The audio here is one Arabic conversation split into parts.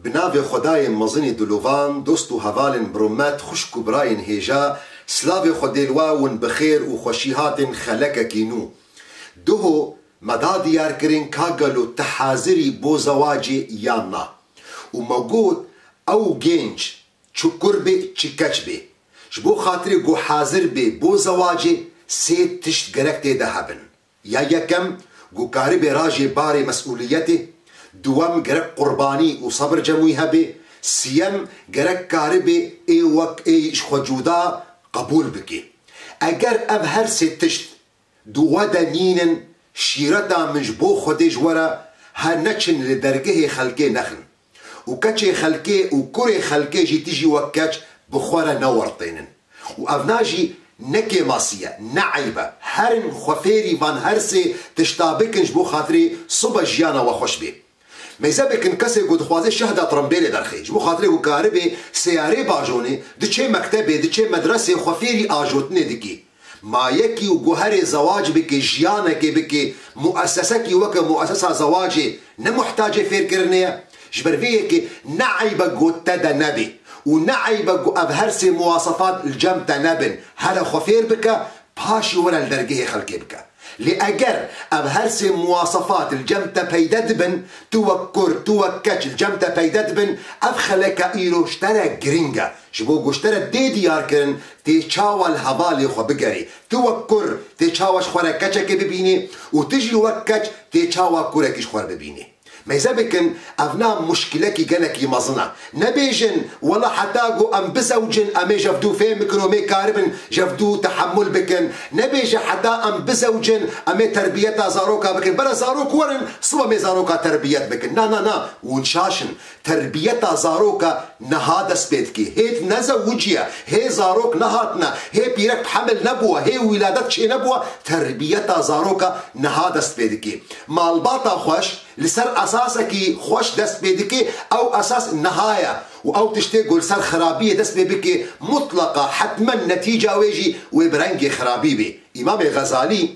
بناوی خدای مزنی دلوان دوست و هوالن برومت خوشک و براین هیجا سلاوی خدیلواون بخیر و خوشیهاتن خلک کینو دوهو مدا دیار کرین کاگلو تحاضری بو زواجی یانا و موجود او گنج چکر بی چکچ بی جبو خاطری گو حاضر بی بو زواجی سید تشت گرکت دهبن یا یکم گو کاری بی راجی باری مسئولیتی دوام گرک قربانی و صبر جموی هبی سیم گرک کاری بی ای وقت ایش خجودا قبول بکی اگر اب هر سید تشت دو دنینن شیرتا منجبو خودش ورا ها نچن لدرگه خلقه نخن و کچ خلقه و کره خلقه جی تیجی وکچ بخورا نورطینن و افناجی نکی ماسیه نعیبه هرن خفیری وان هرسی تشتابکنج بو خاطری صبح جیانا و خوش بی میزه بکن کسی گود خوازه شهده ترمبیل درخیج بو خاطری گو کاربی سیاره باجونه دچه مکتبه دچه مدرسه خفیری آجوتنه دکی ما یکی و گوهر زواج بکی جیانه که بکی مؤسسه کی وکه مؤسسه زواجی نمحتاج فیر کرنه جبرویه که نعیبه گوته ده نبی و نعیبه گو ابهرسی مواصفات الجمت نبن هلا خفیر بکه پاشی ورا الدرگه خلقی بکه لأجر ابهرسی مواصفات الجمت پیدد بن توکچ الجمت پیدد بن اب خلقه ایرو اشتره گرینگه جبو گوشتره دی دیار کرن تی چاوال حوالی خو بگری توکر تی چاواش خوره کچه که ببینی و تجی وکچ تی چاوا کوره کش خوره ببینی ميزا بكن أفنا مشكلة جنكي مظنة نبيجن ولا حتى جو أم بزوجن أمي جفدو فين بكن ومي كاربن جفدو تحمل بكن نبيج حتى أم بزوجن أمي تربية زاروكا بكن بلا زاروك ورن صوب مي زاروكا تربية بكن نا ونشاشن تربية زاروكا نهادس بيتكي هيت نزوجيا هي زاروك نهاتنا هي بيرك حمل نبوة هي ولادت شي نبوة تربية زاروكا نهادس بيتكي مالباطا خوش لسر اساسك خوش دست بيدكي او اساس النهايه او تشتي قول سر خرابيه دست بيدكي مطلقه حتما نتيجه ويجي وبرنجي خرابي بي امام غزالي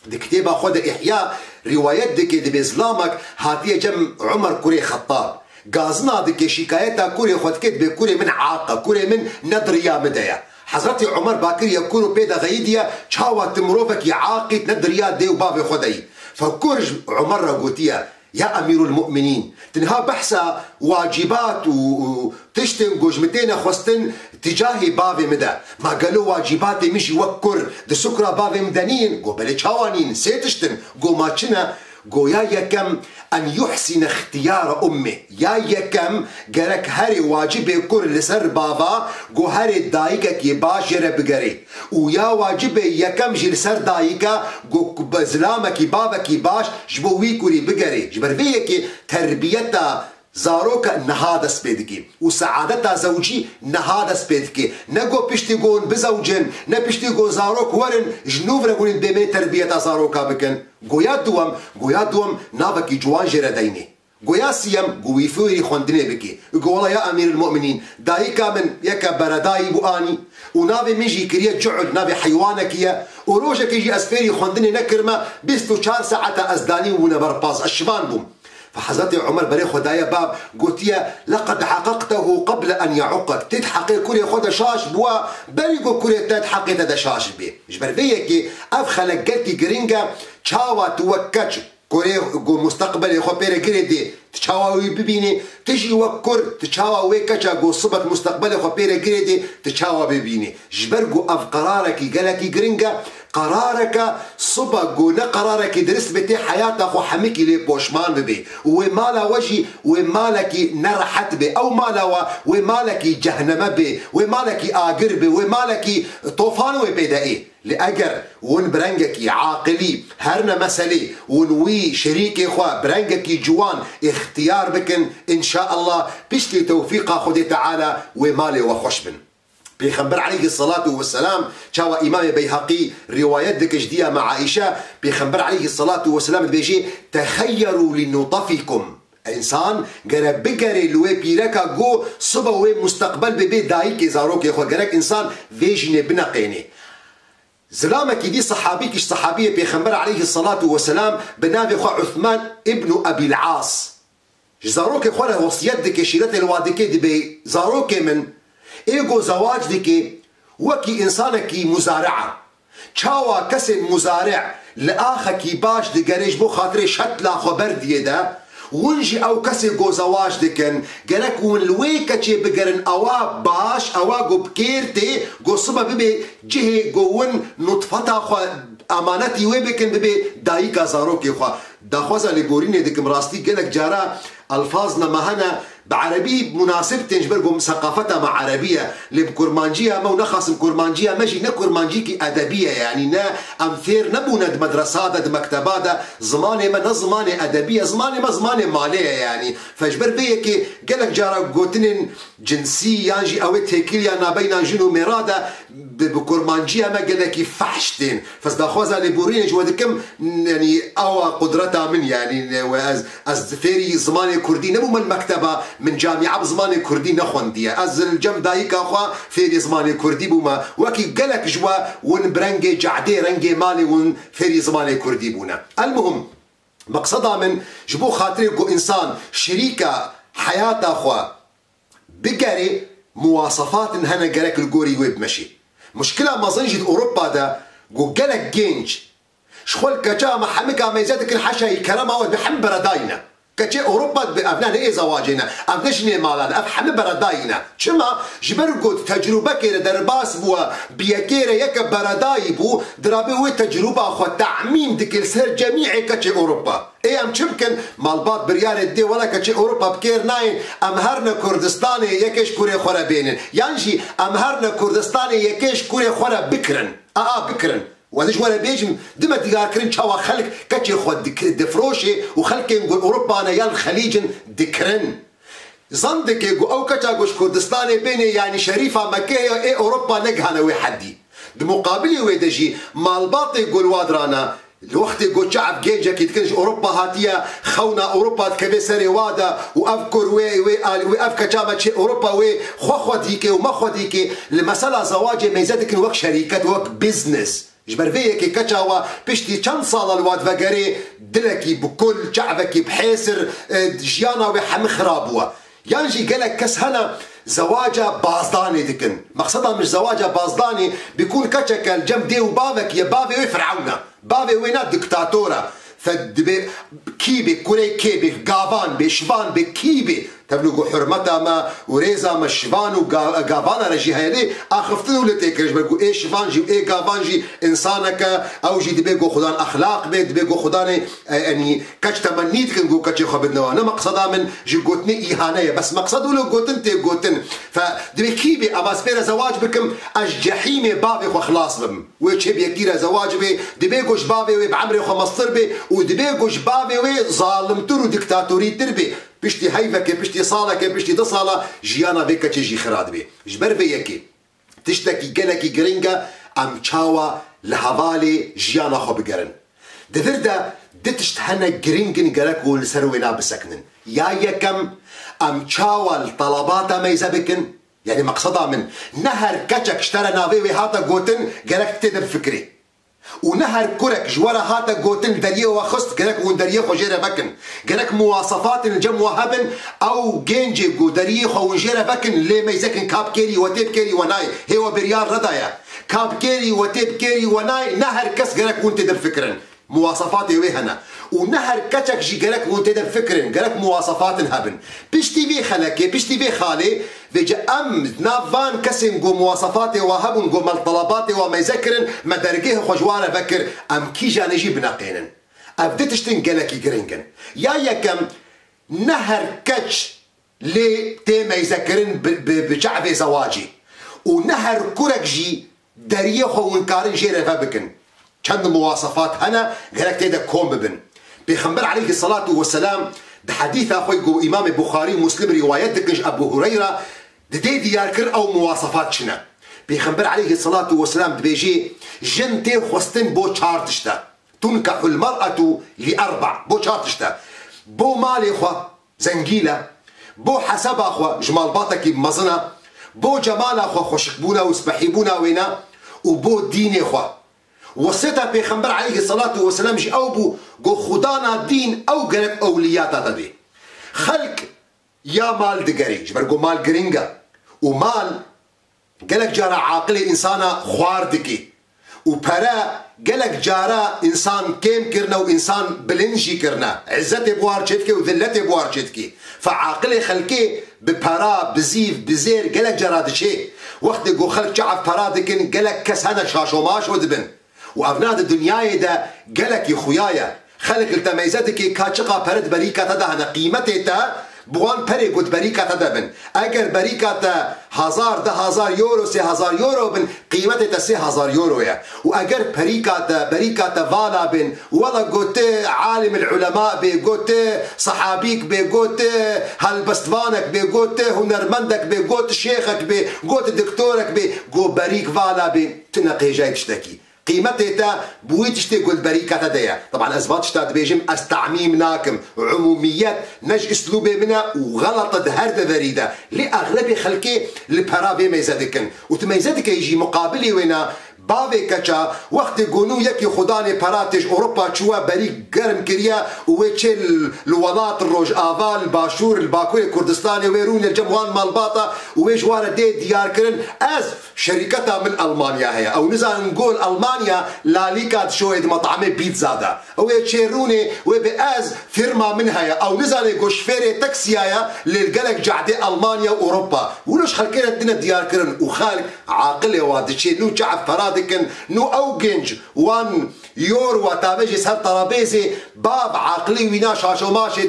دي كتابه خد احياء روايات دكي دي باسلامك هاتيه جم عمر كوري خطاب غازنا دكي شكايتها كوري خد كتب كوري من عاقه كوري من ندريا مدايا حضرت عمر باكر يكونوا بيدا غيديا تشاوا تمروفك يعاقي ندريا دي وبابي خدي فكورج عمر قوتيا يا أمير المؤمنين تنها بحثا واجبات وتشتن جوجمتين خوستن تجاهي بابي مدى ما قالوا واجباتي مش يوكر دي سكرة بابي مدنين قو بلي تشاوانين سيتشتن قو ماتشنا قو يا يكم أن يحسن اختيار أمه يا يكم قالك هاري واجب يكر لسر بابا قو هاري دايكا كي باش يربقري ويا واجب يكم جي لسر دايكا قو بزلامة كي بابا كي باش جبو ويكوري بقري جبرفيه كي تربيتا زاروكا نهادس بيدكي وسعادتها زوجي نهادس بيدكي نقو بيشتيقون بزوجن نبيشتيقون زاروك ورن جنوب رقولين بمي تربية زاروكا بكن قويا دوام نافكي جوان جرديني قويا سيام قوي فوري خوندني بكي قولا يا أمير المؤمنين دايكا من يكا برداي بؤاني ونافي ميجي كريا جعد نافي حيوانك يا وروجك يجي أسفيري خوندني نكرما بيستو 4 ساعة أزداني ونبرباز الشبان بوم فحضرت عمر بري خدايا باب قلتيا لقد حققته قبل ان يعقك تتحقق كوري خدا شاش بوا بريقو كوري تتحقق تدا شاش بي جبر فيكي افخلق قلتي جرينجا تشاوا توكاتش كوري مستقبل خو بيري جريدي تشاوا بيبيني تجي وكر تشاوا ويكاتشا جو صبت مستقبل خو بيري جريدي تشاوا بيبيني جبرقو اف قرارك قالك جرينجا قرارك صبا قونا قرارك درست بتي حياتك خو حميكي لي بوشمان بي ومالا وجي ومالك نرحت بي او مالا ومالك جهنم بي ومالك اجر بي ومالك طوفان وبيدائي لاجر ون برنجك عاقلي هرنا مسلي ونوي شريكي خو برنجك جوان اختيار بكن ان شاء الله بيشتي توفيق خدي تعالى ومالي وخشبن بيخبر عليه الصلاة والسلام شاوى إمام بيهقي روايات دك جدية مع عائشة بيخبر عليه الصلاة والسلام بيجي تخيروا لنطفكم إنسان قرب بقري لوي بيركا جو صبا وي مستقبل ببي دايك زاروك يخو قرك إنسان فيجي بنقيني زلامك دي صحابيك صحابية بيخبر عليه الصلاة والسلام بنابي خو عثمان ابن أبي العاص زاروك خوره وصيت دك شيرت الوادك دبي زاروك من ايجو زواج دك وكي انسانك مزارعه چاوا کس مزارع لآخکی باش دگریش بو خاطر شتلا خبر دیه ده ونجی او کسی گو زواج دکن گرک ون لوی کچی بگرن اوا باش اوا گو بکیر تی گو صبح ببی جه گو ون نطفتا خوا امانتی وی بکن ببی دایی کا زاروکی خوا داخوزا لگورینه دکم راستی گلک جارا الفاظنا مهنا بعربي مناسب تنجبرقم ثقافتها مع عربية لبكرمانجية ما ونخصم كرمانجية ماشي نا كرمانجيكي أدبية يعني نا أمثير نبونا د مدرسات د مكتبات زماني ما نزماني أدبية زماني ما زماني مالية يعني فجبر بيكي قالك جارا قوتنين جنسي يانجي أو تيكيليا نابينا جنو مرادة بكرمانجية ما قالك فحشتين فصداخوزا لبورين جوادكم يعني أو قدرتها من يعني از فيري زماني كردي نبو من مكتبة من جامعة بزماني كردي نخوندية از الجم دايك أخوا فيري زماني كردي بوما وكي قالك جوا ون برنجي جعدي رنجي مالي ون فيري زماني كردي بونا المهم مقصدها من جبو خاطري كو إنسان شريكة حياة أخوا بقري مواصفات هنا قالك القوري ويب مشي مشكلة ما زنجد أوروبا دا قو قالك جينج شخول كجا محمكا ميزاتك الحشا كرامة وبحم برداينا كتشي أوروبا بأبناء إيه زواجنا أبناش مالنا أفحم برداينا شما جبرقود تجربة كيرا درباس بوا بيكيرا يك برداي بو درابي تجربة أخو تعميم ديك سر جميع كتشي أوروبا إيه أم شمكن مالبات بريال الدي ولا كتشي أوروبا بكير ناين أمهرنا كردستاني يكيش كوري خورا بينن يانجي أمهرنا كردستاني يكيش كوري خورا بكرن بكرن وهذا ولا بيجم دم تذاكرين شوا خلق كتشي خود دفروشي وخلق نقول أوروبا أنا يا الخليج ذكرن زندك يقول أو كتشا قوش كردستاني بيني يعني شريفة مكة إيه أوروبا نجهنا وحدي بمقابل ويدجي مالباطي يقول وادرانا الوقت يقول شعب جيجا كي تكنش أوروبا هاتيا خونا أوروبا تكبسري وادا وأفكر وأفكر جامع شيء أوروبا خو ديكي وما خو ديكي المسألة زواج ميزاتك وك شركات وك بيزنس جبر فيكي كتشاوا بشتي كم صالة الواد فقري دلكي بكل شعبكي بحيسر جيانا وحم خرابوا يانجي قالك كس هنا زواجة بازداني دكن مقصدها مش زواجة بازداني بيكون كتشك الجم ديو بابك يا بابي وفرعونة بابي وينات دكتاتورة فد كيبي كوري كيبي قافان بشفان بكيبي تبلغوا حرمتها ما وريزا ما شفان وقافان رجي هيدي اخفتنوا لتيكرج بقول ايه شفان جي ايه قافان جي انسانك او جي دبيقوا خدان اخلاق بيت دبيقوا خدان يعني كاش تمنيت كنقول كاش خبدنا انا مقصدها من جي قوتني اهانيه بس مقصده لو قوتن تي قوتن فدبي كيبي ابا سبيرا زواج بكم اش جحيمي بابي وخلاص بم ويش بيكيرا زواج بي دبيقوش بابي بعمري وخمسطر بي ودبيقوش بابي ظالمتر وديكتاتوري تربي بشتي هيفك بشتي صالك بشتي تصالة جيانا بيكا تجي خراد بي جبر بيكي تشتكي جلكي جرينجا ام تشاوا لهفالي جيانا خو بقرن دفردا دتشتهنا جرينجن جلك والسروينا بسكنن يا يكم ام تشاوا الطلبات ما يزبكن يعني مقصدها من نهر كتشك اشترى نافي هاتا جوتن جلك تدب فكري ونهر كرك جوارا هاتا قوتن دريه وخست قالك وندريه خجيره بكن قالك مواصفات الجم وهبن او جينجي قو دريه ونجيره بكن ليه ما يزكن كاب كيري وتيب كيري وناي هو بريال ردايا كاب كيري وتيب كيري وناي نهر كس قالك وانت دب فكرن مواصفاتي ويهنا ونهر كتشك جي قالك وانت دب فكرن قالك مواصفات هبن بشتي بي خلكي بشتي بي خالي فيجا ام نافان كسم قو مواصفاتي وهبن قو مالطلباتي وما يذكرن ما درجيه خجوانه فكر ام كيجا نجيب ناقينن ابدت شتن قالك يقرنكن يا كم نهر كتش لي تي يذكرن بشعب زواجي ونهر كرك جي دريه ونكارن جيره فبكن كان مواصفات هنا قالك تيدا كوم ببن بيخبر عليه الصلاة والسلام ده حديث أخوي جو إمام البخاري مسلم روايتك أبو هريرة دي دياركر أو مواصفات شنا بيخبر عليه الصلاة والسلام بيجي جنتي خستن بو شارتشتا تنكح المرأة لأربع بو شارتشتا بو مالي خوا زنجيلة بو حسب أخوا جمال باطكي بمزنة بو جمال أخوا خوشكبونا وسبحيبونا وينا وبو ديني خوا وصيتها بيخبر عليه الصلاة والسلام جي أو بو جو خدانا دين أو قالك أوليات هذا خلق يا مال دقري جبرقو مال جرينجا ومال قالك جارا عاقل إنسانا خوار دكي وبرا قالك جارا إنسان كيم كرنا وإنسان بلنجي كرنا عزتي بوار جدكي وذلتي بوار جدكي فعاقل خلقي ببرا بزيف بزير قالك جارا دشي وقت جو خلق شعب برا دكن قالك كس هذا شاشو ماش ودبن وأبناد الدنيا دا قالك يا خويايا خلق التميزاتك كاتشقا برد بريكا تدهنا قيمتي تا بوان پری گود بریکت دبن اگر بریکت 1000 یورو 3000 یورو بن قیمت تا 3000 یورویه و اگر بریکت والا بن ولا گوت عالم العلماء بی گوت صحابیک بی گوت هلبستوانک بی گوت هنرمندک بی گوت شیخک بی گوت دکتورک بی گو بریک والا بی تنقی جای تشتکی قيمتها تا بويتشتي قول بريكة ديا طبعا أزباط شتاد بيجم أستعميم ناكم عموميات نج أسلوبي منها وغلط هرد فريدة لأغلب خلقي لبرافي ميزادكن وتميزادك يجي مقابلي وينا بافي كاتشا وقت يقولوا يكي خداني براتج أوروبا تشوا بريك قرم كريا ويتشي الولاط الروج آفال الباشور الباكوري الكردستاني ويرون الجموان مالباطا ويجوانا ديار كرن أز شركتها من ألمانيا هي أو نزال نقول ألمانيا لاليكات شويد مطعمي بيتزا دا أو يتشيروني وبأز فيرما منها أو نزال يقول شفيري تاكسيايا للقلق جعدي ألمانيا وأوروبا ولوش خلقنا الدنيا ديار كرن وخالق عاقلي وادشي نو شعب فرادكن نو أوجنج 1 يورو وتابجي سهر طرابيزي باب عاقلي وينا شاشو ماشي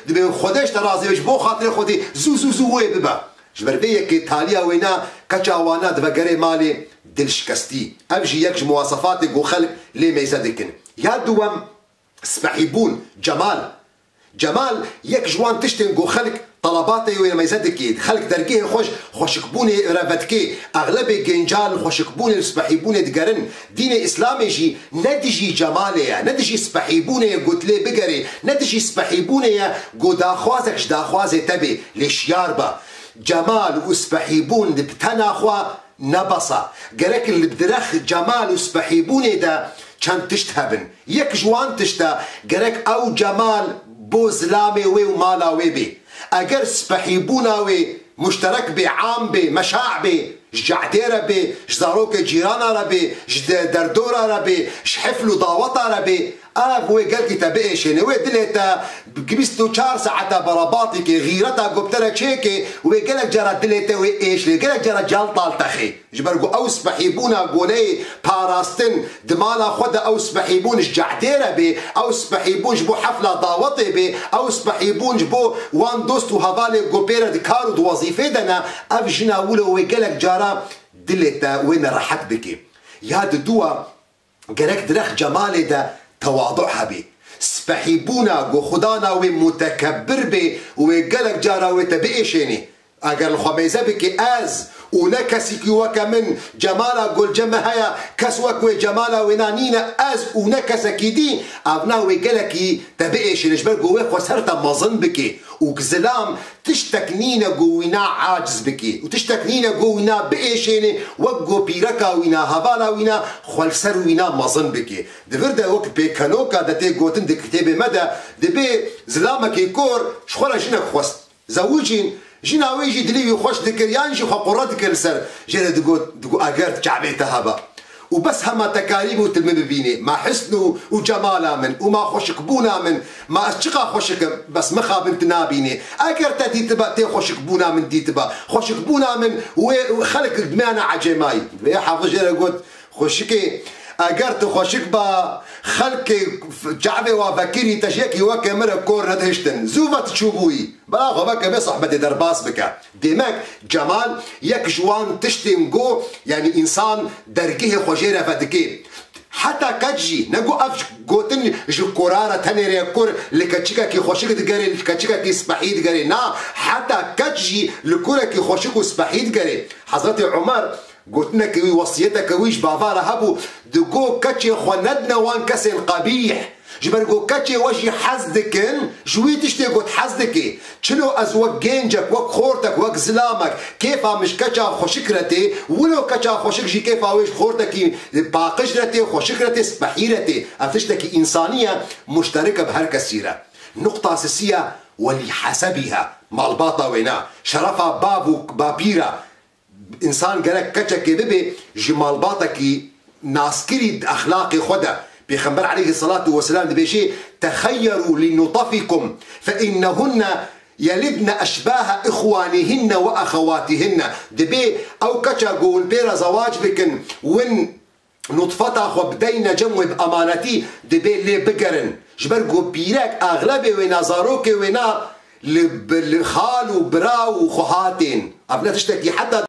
دبي خودش ترازي وش بو خاطري خودي زو ببا جبربيه كي تاليا وينا كتشاوانا دبقري مالي دلشكستي ابجي يكش مواصفات جو خلق لي ميزادكن يا دوام سبحيبون جمال يك جوان تشتن جو خلق طلباتي وين ميزادكي خلق درجيه خوشكبوني رافدكي اغلبي جنجال خوشكبوني سبحيبوني دقرن دين اسلامي جي ندجي جمالي ندجي سبحيبوني قلت لي بقري ندجي سبحيبوني قو داخوازك داخوازي تبي ليشياربا جمال وسبحيبون بتناخوا نبصة قالك اللي بدرخ جمال وسبحيبوني دا كان تشتهبن يك جوان تشتا قالك او جمال بو زلامي وي ومالا وي بي اگر سبحيبونا وي مشترك بي عام بي مشاع بي جعديرة بي جداروك جيرانا ربي دردورة ربي حفلو ضاوطة ربي وي قال كي تبقي شنو وي دليتا قبستو 4 ساعة براباطك غيرتها قبتلك شيكي وي قالك جرى دليتا وي ايش لي قالك جرى جلطال تخي جبرقو او سبحيبونا قولي باراستن دمالا خدا او سبحيبون جعديرة بي او سبحيبون جبو حفلة ضاوطي بي او سبحيبون جبو وان دوستو هفالي قبيرة دكارو دو وظيفة دنا افجنا ولو وي قالك جرى دليتا وين راحت بكي يا دوا قالك درخ جمالي دا تواضعها بي سبحيبونا جو خدانا ومتكبر بي وقالك جارا وتبئشيني اگر الخميزة بكي از ونكسك وكمن جمالا قول جمهايا كسوك وجمالا ونانينا از ونكسك دي ابنا وقالك تبئشيني جبال قوي خسرت مظن بكي وكزلام تشتكنينا قوينا عاجز بكي وتشتكنينا قوينا بإيشيني وقو بيركا وينا هفالا وينا خلسر وينا مظن بكي دفردا وك بيكانوكا دتي قوتن دي كتابي مدى دبي زلامك يكور شخورا جينك خوست زوجين جينا ويجي دليوي خوش دكريان جي خقورات كرسر جينا دقو اقرت شعبيتها هبا وبس هما تكاريب وتلمي ببيني ما حسنو وجمالا من وما خوشكبونا من ما اشقا خوشك بس مخا بنت نابيني اكر تدي تبا تي خوشكبونا من دي تبا خوشكبونا من وخلق دمانا عجماي يا حافظ جينا قلت خوشكي اقرت خوشك با خلق جعبي وفكيري تشيكي وكاميرا كور ندهشتن زوفة تشوبوي بلاغو بكا بصحبتي درباس بكا ديماك جمال يك جوان تشتم جو يعني انسان درجيه خوشيرة فدكي حتى كجي نقو اف قوتن جو كورارة تنيري كور لكتشيكا كي خوشك تقري لكتشيكا كي سبحيد قري نا حتى كجي لكورا كي خوشك وسبحيد قري حضرتي عمر قلتنا كوي وصيتك ويش بافارا هبو دقو كاتشي خوندنا وان كسن قبيح جبرقو كاتشي وجي حزدكن جوي تشتي قلت حزدكي شنو ازوك جينجك وك خورتك وك زلامك كيفا مش كاتشا خوشكرتي ولو كاتشا خوشك جي كيفا ويش خورتكي باقشرتي خوشكرتي سبحيرتي افتشتكي انسانية مشتركة بهر كثيرة نقطة اساسية ولحسبها مالباطا وينا شرفها بابو بابيرا انسان قالك كتشك ببي جمال باطكي ناسكري اخلاق خدا بيخبر عليه الصلاة والسلام بيشي تخيروا لنطفكم فإنهن يلدن أشباه إخوانهن وأخواتهن دبي أو كتشا قول بيرا زواج بكن وين نطفتا خو بدينا جمو بأمانتي دبي لي بقرن جبرقو بيراك أغلبي وينا زاروكي وينا لخال وبرا وخوهاتين أبنا تشتكي حتى